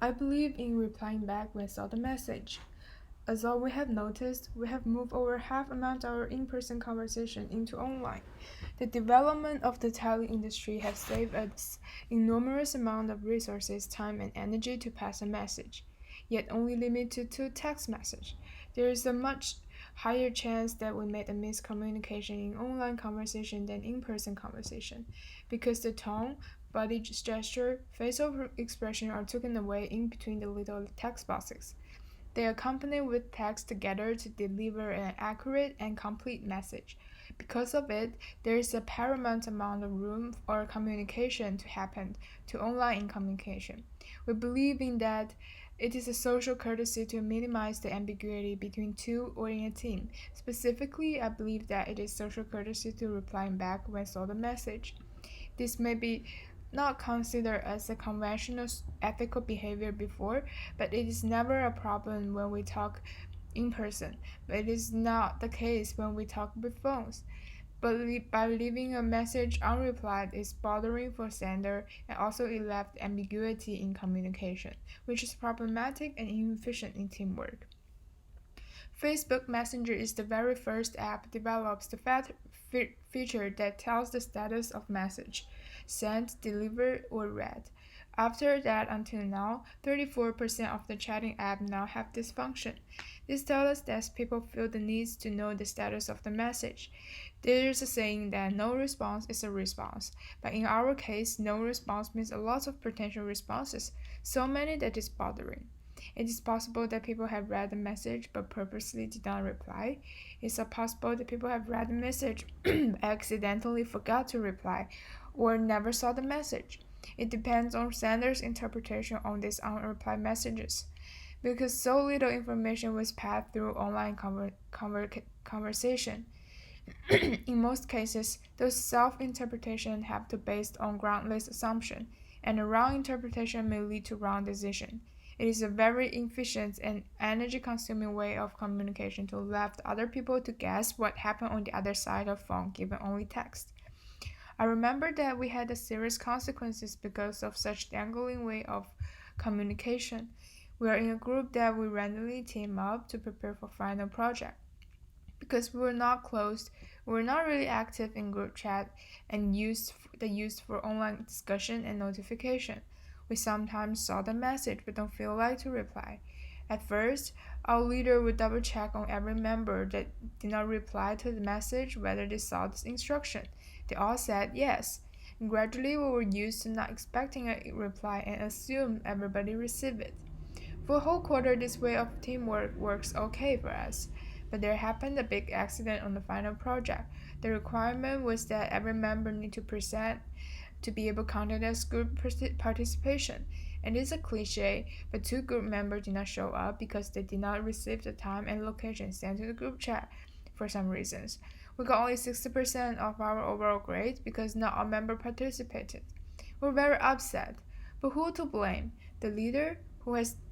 I believe in replying back when saw the message. As all we have noticed, we have moved over half amount of our in-person conversation into online. The development of the tele industry has saved us enormous amount of resources, time, and energy to pass a message, yet only limited to text message. There is a much higher chance that we made a miscommunication in online conversation than in-person conversation, because the tone, body gesture, facial expression are taken away in between the little text boxes. They accompany with text together to deliver an accurate and complete message. Because of it, there is a paramount amount of room for communication to happen to online communication. We believe in that it is a social courtesy to minimize the ambiguity between two or in a team. Specifically, I believe that it is social courtesy to reply back when saw the message. This may be not considered as a conventional ethical behavior before, but it is never a problem when we talk in person. But it is not the case when we talk with phones. But by leaving a message unreplied is bothering for sender and also it left ambiguity in communication, which is problematic and inefficient in teamwork. Facebook Messenger is the very first app develops the feature that tells the status of message, sent, delivered, or read. After that, until now, 34% of the chatting apps now have this function. This tells us that people feel the need to know the status of the message. There is a saying that no response is a response, but in our case, no response means a lot of potential responses, so many that it's bothering. It is possible that people have read the message but purposely did not reply. It's possible that people have read the message accidentally forgot to reply or never saw the message. It depends on sender's interpretation on these unreplied messages. Because so little information was passed through online conversation. In most cases, those self-interpretations have to based on groundless assumption, and a wrong interpretation may lead to wrong decision. It is a very inefficient and energy-consuming way of communication to left other people to guess what happened on the other side of phone given only text. I remember that we had serious consequences because of such dangling way of communication. We are in a group that we randomly team up to prepare for final project. Because we were not close, we were not really active in group chat and used for online discussion and notification. We sometimes saw the message but don't feel like to reply. At first, our leader would double check on every member that did not reply to the message whether they saw this instruction. They all said yes. And gradually, we were used to not expecting a reply and assumed everybody received it. For a whole quarter, this way of teamwork works okay for us. But there happened a big accident on the final project. The requirement was that every member need to present to be able counted as group participation. And it's a cliche, but two group members did not show up because they did not receive the time and location sent to the group chat for some reasons. We got only 60% of our overall grade because not all members participated. We're very upset. But who to blame? The leader,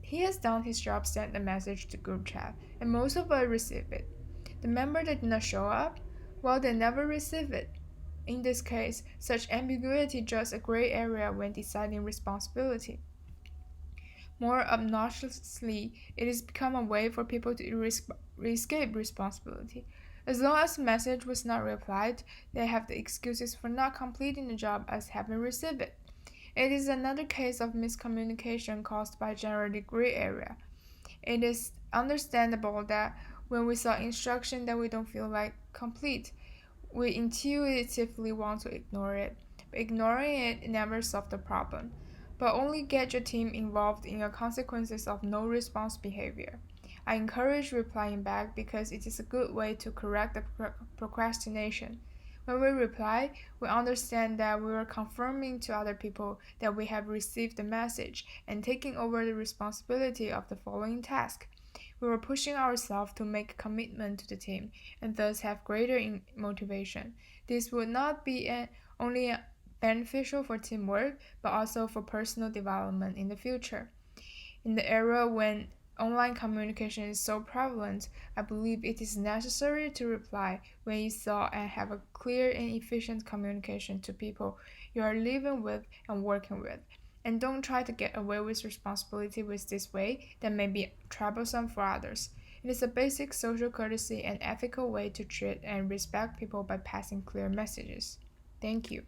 he has done his job, sent the message to group chat, and most of us receive it. The member that did not show up, well, they never receive it. In this case, such ambiguity just a gray area when deciding responsibility. More obnoxiously, it has become a way for people to escape responsibility. As long as the message was not replied, they have the excuses for not completing the job as having received it. It is another case of miscommunication caused by generally gray area. It is understandable that when we saw instruction that we don't feel like complete, we intuitively want to ignore it. But ignoring it never solves the problem, but only get your team involved in the consequences of no response behavior. I encourage replying back because it is a good way to correct the procrastination. When we reply, we understand that we are confirming to other people that we have received the message and taking over the responsibility of the following task. We were pushing ourselves to make a commitment to the team and thus have greater motivation. This would not be only beneficial for teamwork but also for personal development in the future. In the era when online communication is so prevalent, I believe it is necessary to reply when you saw and have a clear and efficient communication to people you are living with and working with. And don't try to get away with responsibility with this way that may be troublesome for others. It is a basic social courtesy and ethical way to treat and respect people by passing clear messages. Thank you.